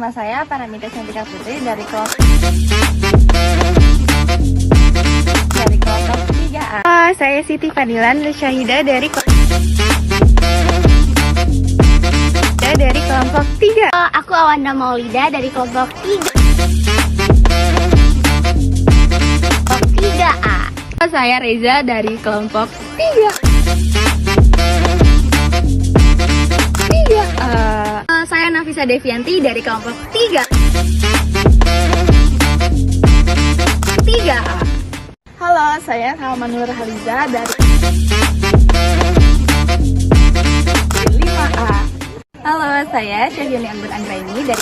Nama saya Paramita Cantika Putri dari kelompok 3A. Saya Siti Fadilan Syahida dari kelompok 3. Aku Awanda Maulida dari kelompok 3A. Saya Reza dari kelompok 3. Saya Nafisa Devianti dari kelompok 3. 3A. Halo, saya Kalmanur Haliza dari 5A. Halo, saya Syahrini Anggun Anggraini dari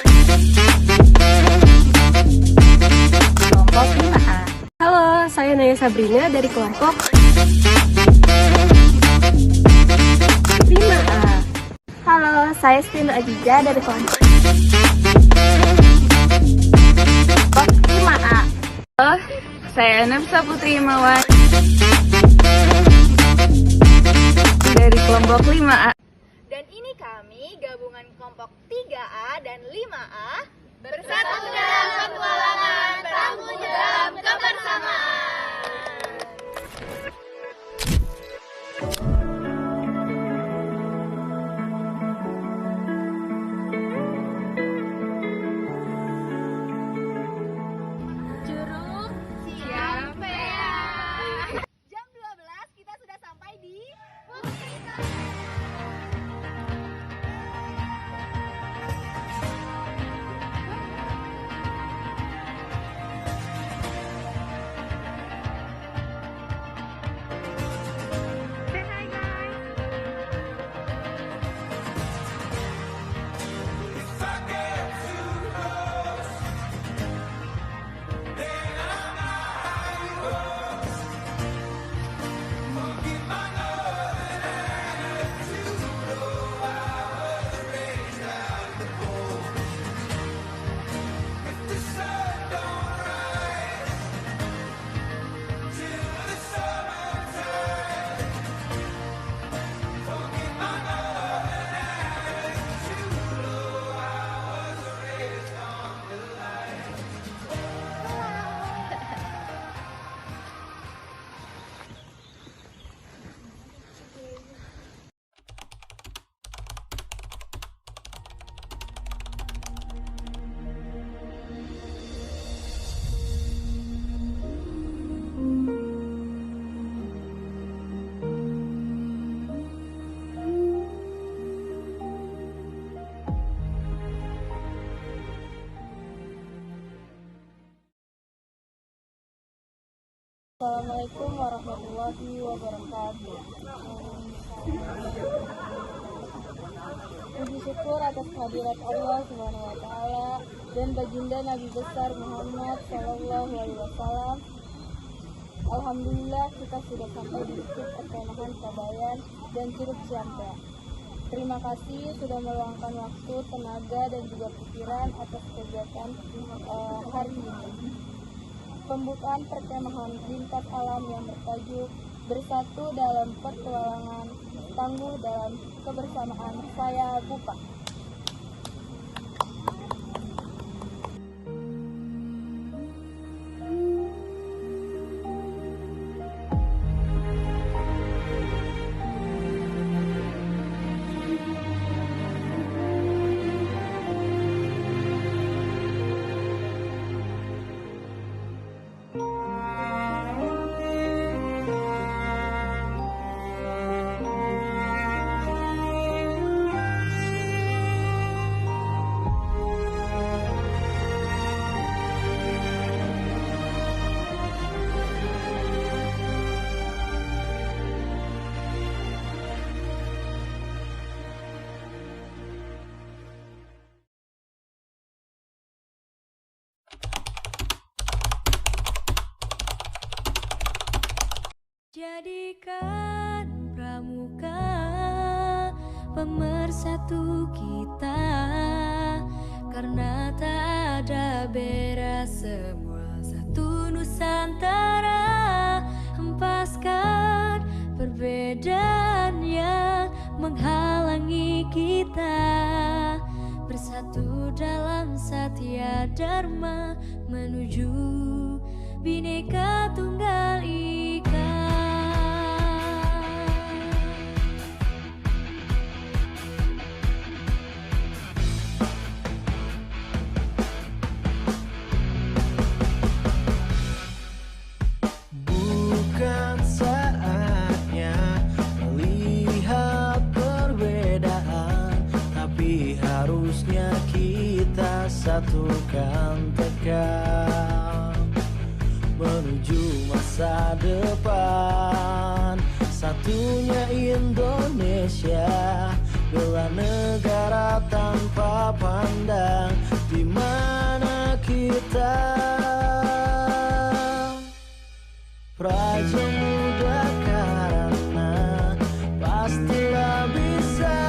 kelompok 5A. Halo, saya Naya Sabrina dari kelompok 5A. Halo, saya Stino Ajiza dari kelompok 5A. Halo, saya Nafisa Putri Imawan dari kelompok 5A. Dan ini kami gabungan kelompok 3A dan 5A bersatu dalam petualangan berangkut dalam kebersamaan. Curug Ciampea. Jam 12 kita sudah sampai di Bukit. Assalamualaikum warahmatullahi wabarakatuh. Puji syukur atas kehadirat Allah Subhanahu wa taala dan baginda Nabi besar Muhammad sallallahu alaihi wasallam. Alhamdulillah kita sudah sampai di Bukit Perkemahan Kabayan dan Curug Ciampea. Terima kasih sudah meluangkan waktu, tenaga dan juga pikiran atas kegiatan hari ini. Pembukaan perkemahan lintas alam yang bertajuk Bersatu dalam Petualangan, Tangguh dalam Kebersamaan saya buka. Jadikan pramuka pemersatu kita, karena tak ada beda, semua satu Nusantara. Hempaskan perbedaan yang menghalangi kita bersatu. bersatu dalam satya dharma menuju Bhinneka Tunggal Ika. Bukan saatnya melihat perbedaan, tapi harusnya kita satukan tekad menuju masa depan. Satunya Indonesia, bela negara tanpa pandang di mana kita. Praja Muda karena pastilah bisa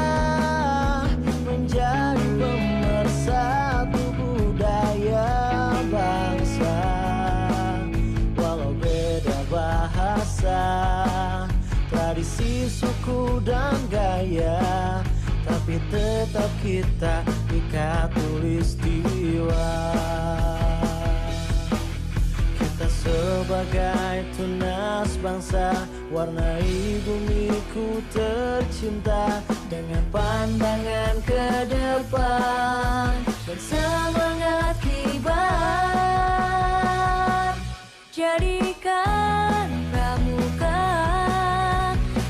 menjadi pemersatu budaya bangsa. Walau beda bahasa, tradisi, suku, dan gaya, tapi tetap kita ikat tulistiwa. Sebagai tunas bangsa, warnai bumiku tercinta dengan pandangan ke depan dan semangat kibar. Jadikan pramuka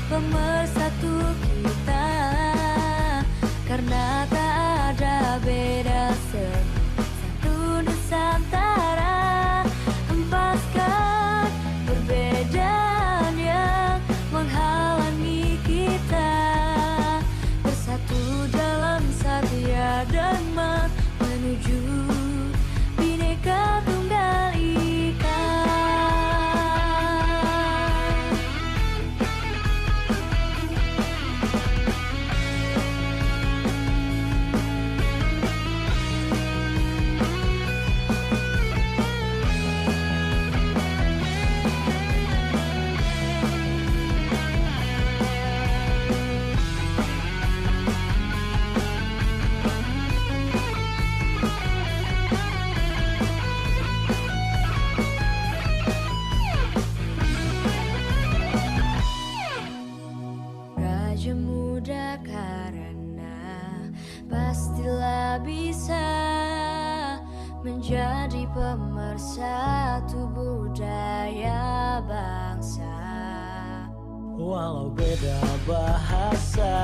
pemersatu kita, karena tak ada beda satu Nusantara. Hempaskan perbedaan yang menghalangi kita, bersatu dalam satya dharma menuju Bhinneka Tunggal Ika. Praja Muda karena pastilah bisa menjadi pemersatu budaya bangsa. Walau beda bahasa,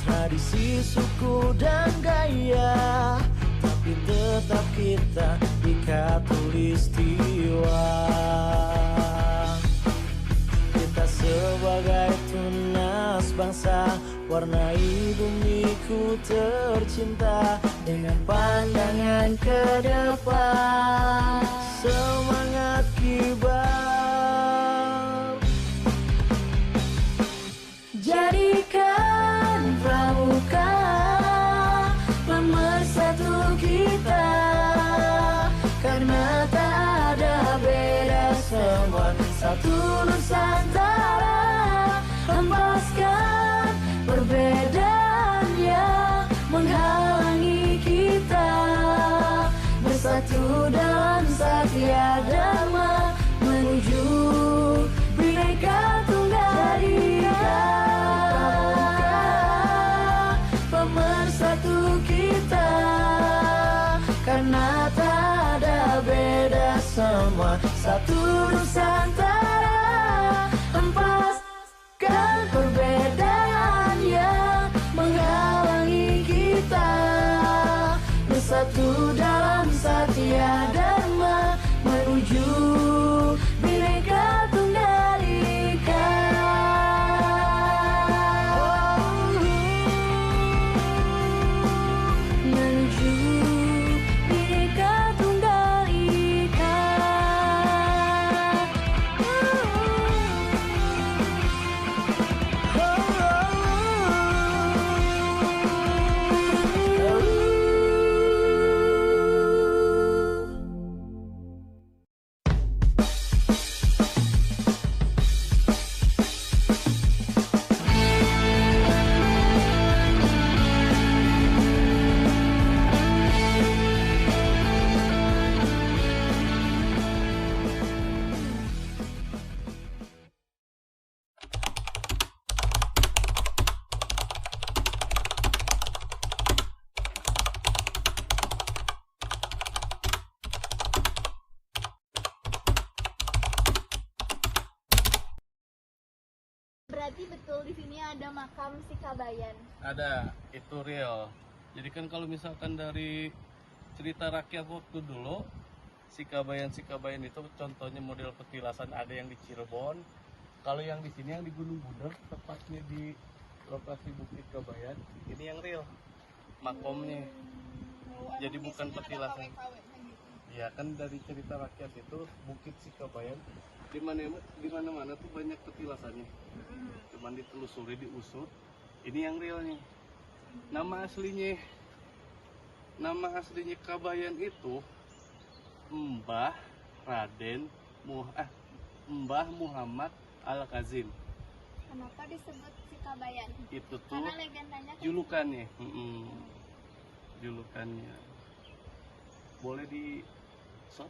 tradisi, suku, dan gaya, tapi tetap kita ikat tulistiwa. Kita sebagai tunas bangsa, warnai bumiku tercinta dengan pandangan ke depan, semangat kibar. Jadikan pramuka pemersatu kita, karena tak ada beda, semua satu Nusantara. Hempaskan perbedaan yang menghalangi kita, bersatu dalam satya dharma menuju Bhinneka Tunggal Ika. Pemersatu kita, karena tak ada beda, semua satu Nusantara. Hempaskan perbedaan yang menghalangi kita, bersatu dalam satya dharma menuju Bhinneka Tunggal Ika. Menuju Bhinneka Tunggal Ika. berarti betul di sini ada makam Sikabayan. Ada, itu real. Jadi kan kalau misalkan dari cerita rakyat waktu dulu, Sikabayan itu contohnya model petilasan ada yang di Cirebon. Kalau yang di sini yang di Gunung Buder, tepatnya di lokasi Bukit Kabayan, ini yang real makomnya. Jadi bukan petilasan. Ya kan dari cerita rakyat itu Bukit Sikabayan di mana-mana tuh banyak petilasannya. Cuman ditelusuri, diusut. Ini yang realnya. Nama aslinya Kabayan itu Mbah Muhammad Al-Kazim. Kenapa disebut Sikabayan? Itu tuh Karena legendanya kan julukannya. Julukannya. Boleh di shot?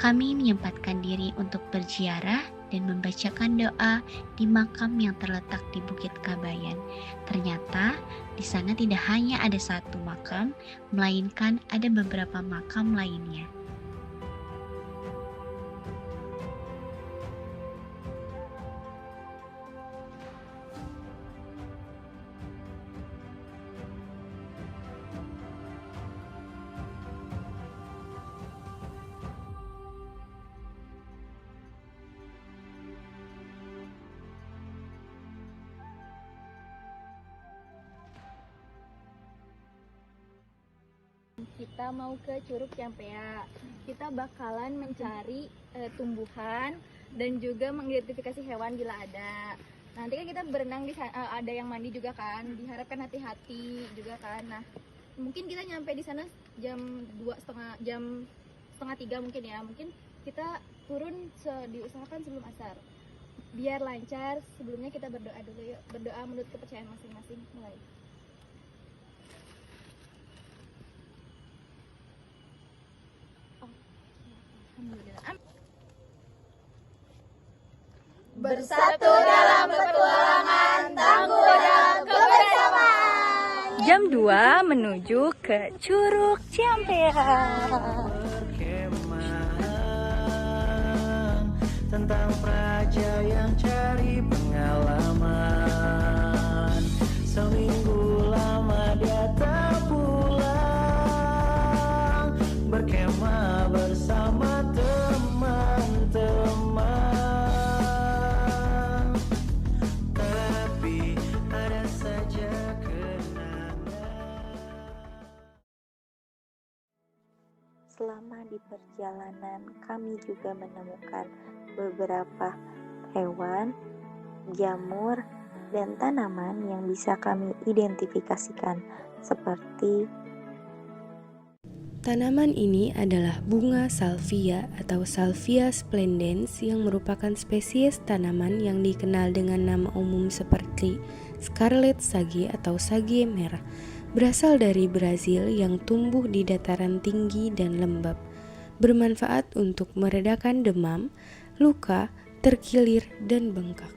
Kami menyempatkan diri untuk berziarah dan membacakan doa di makam yang terletak di Bukit Kabayan. Ternyata di sana tidak hanya ada satu makam, melainkan ada beberapa makam lainnya. kita mau ke Curug Ciampea. Kita bakalan mencari tumbuhan dan juga mengidentifikasi hewan bila ada. Nanti kan kita berenang di sana, ada yang mandi juga kan. Diharapkan hati-hati juga kan. Nah, mungkin kita nyampe di sana jam 2:30 mungkin ya. Mungkin kita turun diusahakan sebelum asar. Biar lancar, sebelumnya kita berdoa dulu yuk. Berdoa menurut kepercayaan masing-masing. Mulai. Bersatu dalam petualangan, tangguh dalam kebersamaan. Jam 2 menuju ke Curug Ciampea. Perkemahan tentang praja yang cari pengalaman. Seminggu lama dia tak pulang, berkemah bersama teman-teman. Tapi ada saja kenangan. Selama di perjalanan, kami juga menemukan beberapa hewan, jamur, dan tanaman yang bisa kami identifikasikan, seperti Tanaman ini adalah bunga salvia atau Salvia splendens yang merupakan spesies tanaman yang dikenal dengan nama umum seperti scarlet sage atau sage merah. Berasal dari Brazil yang tumbuh di dataran tinggi dan lembab. Bermanfaat untuk meredakan demam, luka, terkilir, dan bengkak.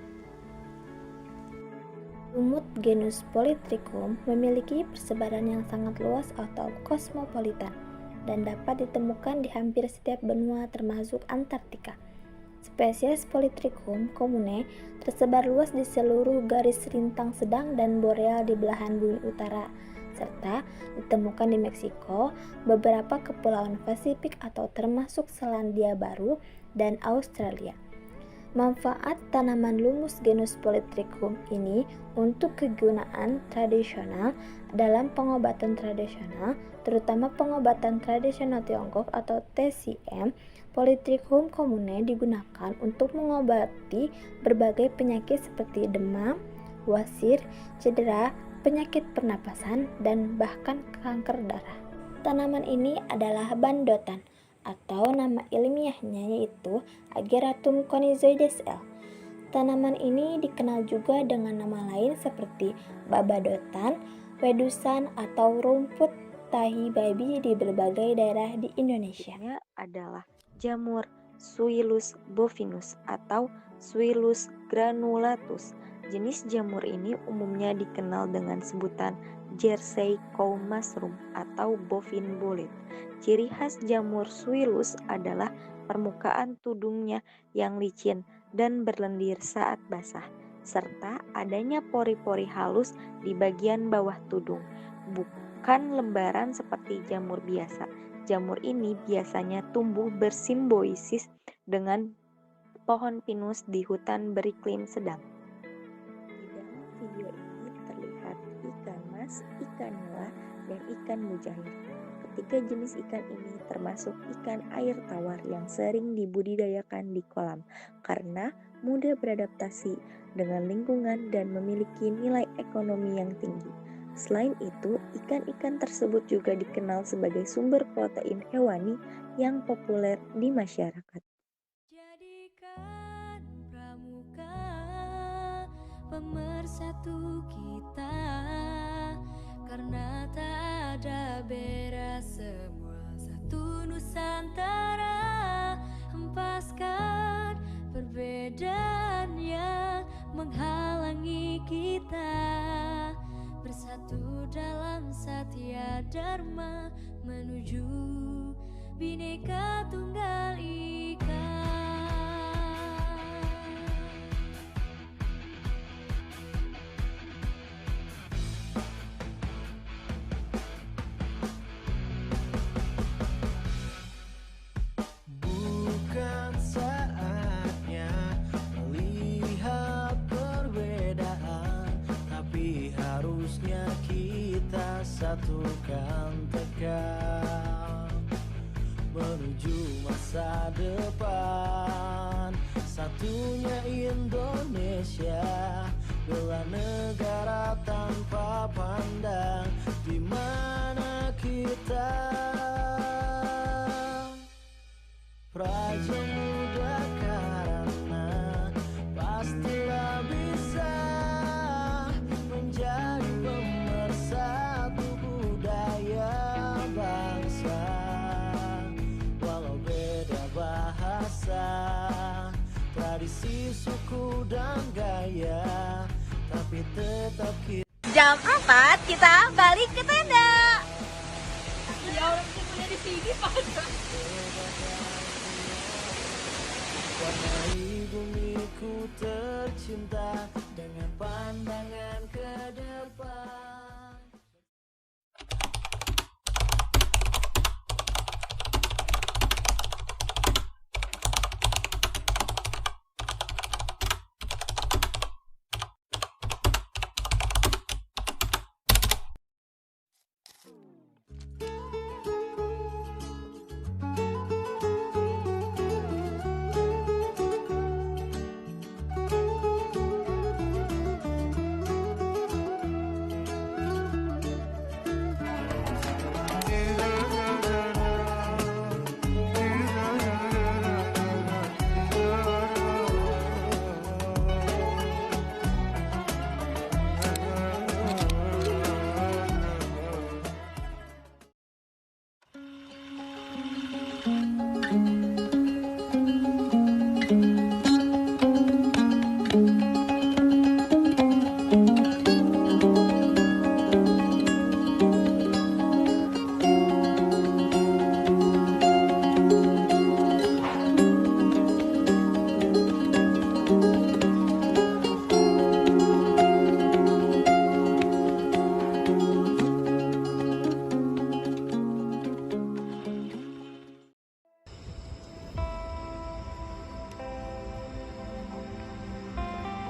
Lumut genus Polytrichum memiliki persebaran yang sangat luas atau kosmopolitan dan dapat ditemukan di hampir setiap benua termasuk Antartika. Spesies Polytrichum commune tersebar luas di seluruh garis rintang sedang dan boreal di belahan bumi utara, serta ditemukan di Meksiko, beberapa kepulauan Pasifik atau termasuk Selandia Baru dan Australia. Manfaat tanaman Lummus genus Polytrichum ini untuk kegunaan tradisional dalam pengobatan tradisional, terutama pengobatan tradisional Tiongkok atau TCM. Polytrichum commune digunakan untuk mengobati berbagai penyakit seperti demam, wasir, cedera, penyakit pernapasan, dan bahkan kanker darah. Tanaman ini adalah bandotan, atau nama ilmiahnya yaitu Ageratum conizoides L. Tanaman ini dikenal juga dengan nama lain seperti babadotan, wedusan, atau rumput tahi babi di berbagai daerah di Indonesia. Ini adalah jamur Suillus bovinus atau Suillus granulatus. Jenis jamur ini umumnya dikenal dengan sebutan Jersey cow mushroom atau bovine bullet. Ciri khas jamur Suillus adalah permukaan tudungnya yang licin dan berlendir saat basah, serta adanya pori-pori halus di bagian bawah tudung. Bukan lembaran seperti jamur biasa. Jamur ini biasanya tumbuh bersimbiosis dengan pohon pinus di hutan beriklim sedang. Di dalam video ini terlihat ikan mas, ikan nila, dan ikan mujair. Ketiga jenis ikan ini termasuk ikan air tawar yang sering dibudidayakan di kolam karena mudah beradaptasi dengan lingkungan dan memiliki nilai ekonomi yang tinggi. Selain itu, ikan-ikan tersebut juga dikenal sebagai sumber protein hewani yang populer di masyarakat. Jadikan pramuka pemersatu kita, karena tak ada beda, semua satu Nusantara. Hempaskan perbedaan yang menghalangi kita, bersatu dalam Satya Dharma menuju Bhinneka Tunggal Ika. Bukan saatnya melihat perbedaan, tapi harusnya kita satukan tekad menuju masa depan. Satunya Indonesia, bela negara tanpa pandang di mana kita. Prajamuda karena pastilah bisa menjadi pemersatu budaya bangsa. Walau beda bahasa, tradisi, suku, dan gaya, tapi tetap kita. Jam 4 kita balik ke tenda. Ya orang punya di sini pada. Warnai bumiku tercinta dengan pandangan ke depan.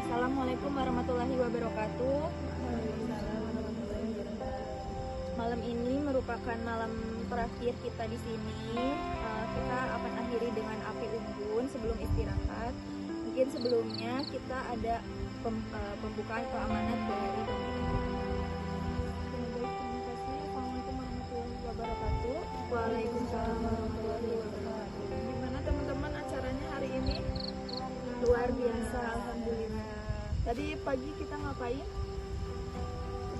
Assalamualaikum warahmatullahi wabarakatuh. Malam ini merupakan malam terakhir kita di sini. Kita akan akhiri dengan api unggun sebelum istirahat. Mungkin sebelumnya kita ada pembukaan keamanan dari pemerintah. Waalaikumsalam warahmatullahi wabarakatuh. Gimana teman-teman acaranya hari ini? Luar biasa, alhamdulillah. Tadi pagi kita ngapain?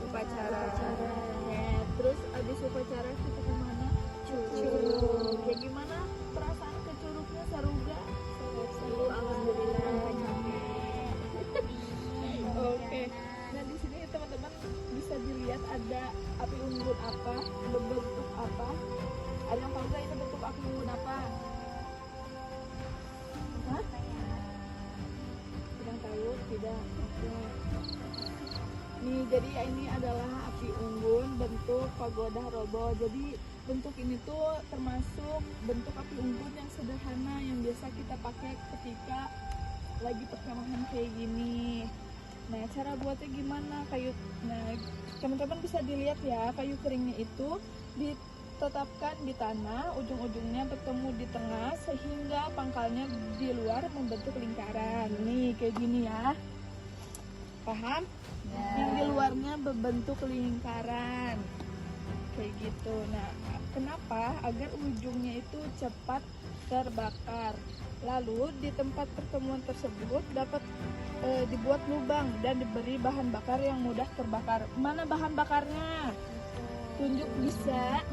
Upacara. Ya, terus abis upacara kita kemana? Curug. Ya gimana perasaan ke curugnya, Saruga? Seru, alhamdulillah. Oke. Nah di sini teman-teman bisa dilihat ada api unggun apa, berbentuk apa. Ada yang tahu nggak itu bentuk api unggun apa? Hah? Tidak tahu? Tidak. Oke. Nih, jadi ini adalah api unggun bentuk pagoda robo. Jadi bentuk ini tuh termasuk bentuk api unggun yang sederhana yang biasa kita pakai ketika lagi perkemahan kayak gini. Nah, cara buatnya gimana? Nah, teman-teman bisa dilihat ya, kayu keringnya itu ditetapkan di tanah, ujung-ujungnya bertemu di tengah sehingga pangkalnya di luar membentuk lingkaran. Nih, kayak gini ya. Paham? Yang di luarnya berbentuk lingkaran. Kayak gitu. Nah, kenapa? Agar ujungnya itu cepat terbakar. Lalu di tempat pertemuan tersebut dapat dibuat lubang dan diberi bahan bakar yang mudah terbakar. Mana bahan bakarnya? Tunjuk bisa.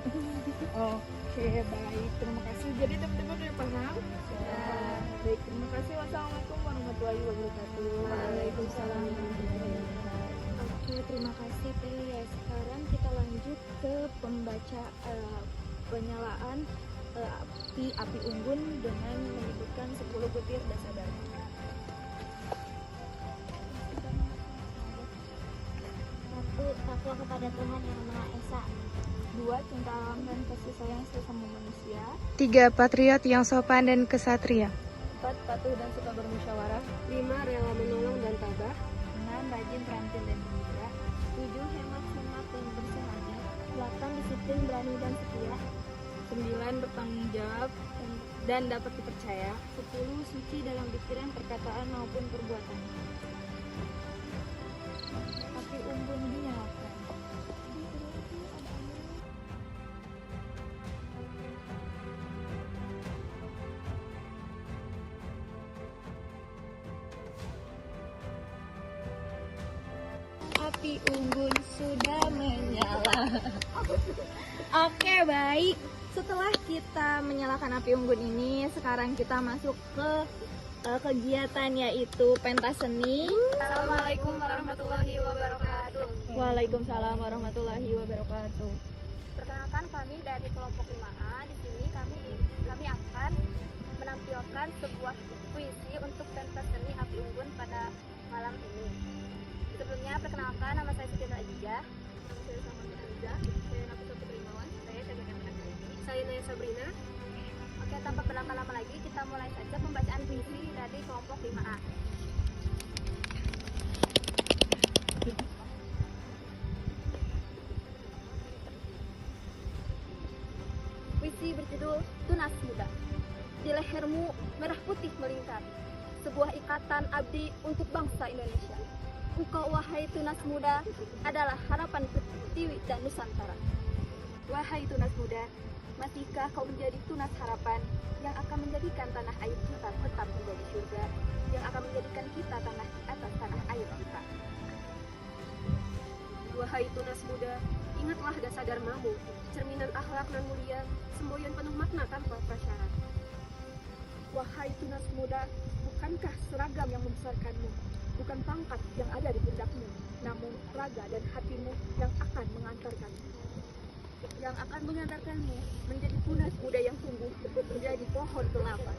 Oke, baik. Terima kasih. Jadi teman-teman udah paham? Ya. Baik, terima kasih. Wassalamualaikum warahmatullahi wabarakatuh. Waalaikumsalam. Oke, terima kasih Teh. Ya, sekarang kita lanjut ke pembaca penyalaan api unggun dengan menyebutkan 10 butir dasadharma. 1. Takwa kepada Tuhan Yang Maha Esa. 2. Cinta alam dan kasih sayang sesama manusia. 3. Patriot yang sopan dan kesatria. 4. Patuh dan suka bermusyawarah. 5. Rela menolong dan tabah. 6. Rajin, terampil dan gembira. 7. Hemat, semangat dan bersahaja. 8. Disiplin, berani dan setia. 9. Bertanggung jawab dan dapat dipercaya. 10. Suci dalam pikiran, perkataan maupun perbuatan. Api unggun dinyalakan. Api unggun sudah menyala. Oke, baik. Setelah kita menyalakan api unggun ini, sekarang kita masuk ke kegiatan yaitu pentas seni. Assalamualaikum warahmatullahi wabarakatuh. Waalaikumsalam warahmatullahi wabarakatuh. Perkenalkan, kami dari kelompok 5A. Di sini kami akan menampilkan sebuah puisi untuk pentas seni api unggun pada malam ini. Sebelumnya perkenalkan, nama saya Siti Ajiza. Saya Samantha Ajiza. Saya Nafisa Putri Imawan. Saya Caga Kemenak ini. Saya Naya Sabrina. Oke, tanpa berlama-lama lagi, kita mulai saja pembacaan puisi dari kelompok 5A. Puisi berjudul Tunas Muda. Di lehermu merah putih melingkar, sebuah ikatan abdi untuk bangsa Indonesia. Engkau wahai tunas muda adalah harapan Pertiwi dan Nusantara. Wahai tunas muda, masihkah kau menjadi tunas harapan yang akan menjadikan tanah air kita tetap menjadi surga, yang akan menjadikan kita tanah di atas tanah air kita. Wahai tunas muda, ingatlah dasadharmamu, cerminan akhlak nan mulia, semboyan penuh makna tanpa prasyarat. Wahai tunas muda, bukankah seragam yang membesarkanmu, bukan pangkat yang ada di pundakmu, namun raga dan hatimu yang akan mengantarkanmu, yang akan mengantarkanmu menjadi tunas muda yang tumbuh menjadi pohon kelapa,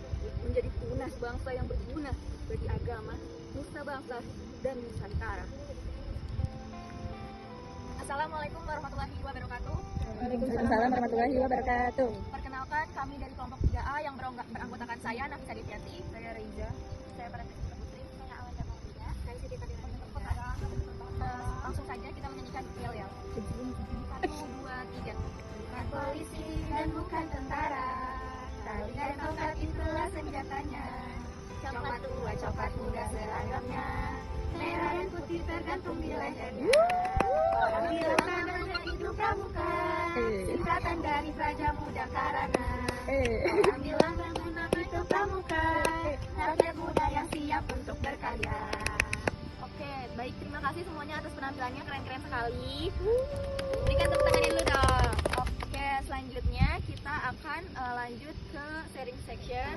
menjadi tunas bangsa yang berguna bagi agama, nusa bangsa dan Nusantara. Assalamualaikum warahmatullahi wabarakatuh. Waalaikumsalam warahmatullahi wabarakatuh. Perkenalkan, kami dari kelompok 3A yang beranggotakan saya Nafisa Devianti, saya Reza, saya Pratista Putri, saya Awan Jamantia, saya Siti Kadina. Langsung saja kita menyanyikan yel-yel. 1, 2, 3. Bukan polisi dan bukan tentara, tali dan tongkat itulah senjatanya. Coklat tua, coklat muda seragamnya, merah dan putih tergantung di lehernya. Orang bilang namanya itu pramuka, singkatan dari Praja Muda Karana. Ambillah berguna itu pramuka, rakyat muda yang siap untuk berkarya. Oke, baik, terima kasih semuanya atas penampilannya, keren-keren sekali. Berikan tepuk tangannya dulu dong. Oke, selanjutnya kita akan lanjut ke sharing section.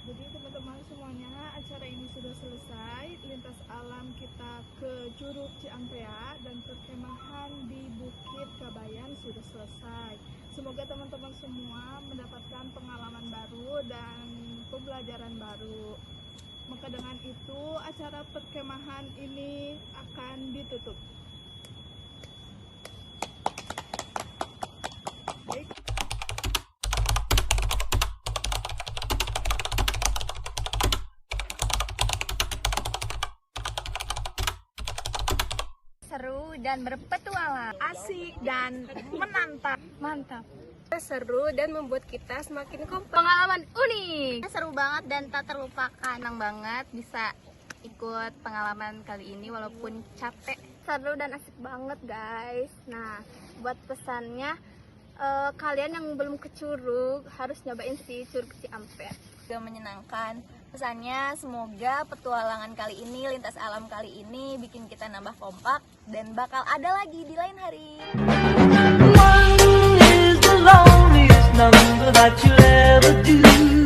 Jadi teman-teman semuanya, acara ini sudah selesai. Lintas alam kita ke Curug Ciampea dan perkemahan di Bukit Kabayan sudah selesai. Semoga teman-teman semua mendapatkan pengalaman baru dan pembelajaran baru. Maka dengan itu acara perkemahan ini akan ditutup. Baik. Seru dan berpetualang, Asik dan menantang. mantap. Seru dan membuat kita semakin kompak. Pengalaman unik, seru banget dan tak terlupakan. Senang banget bisa ikut pengalaman kali ini walaupun capek. Seru dan asik banget guys. Nah, buat pesannya, kalian yang belum ke Curug harus nyobain si Curug Ciampea. Juga menyenangkan. Pesannya semoga petualangan kali ini, lintas alam kali ini bikin kita nambah kompak dan bakal ada lagi di lain hari. One is the loneliest number that you'll ever do.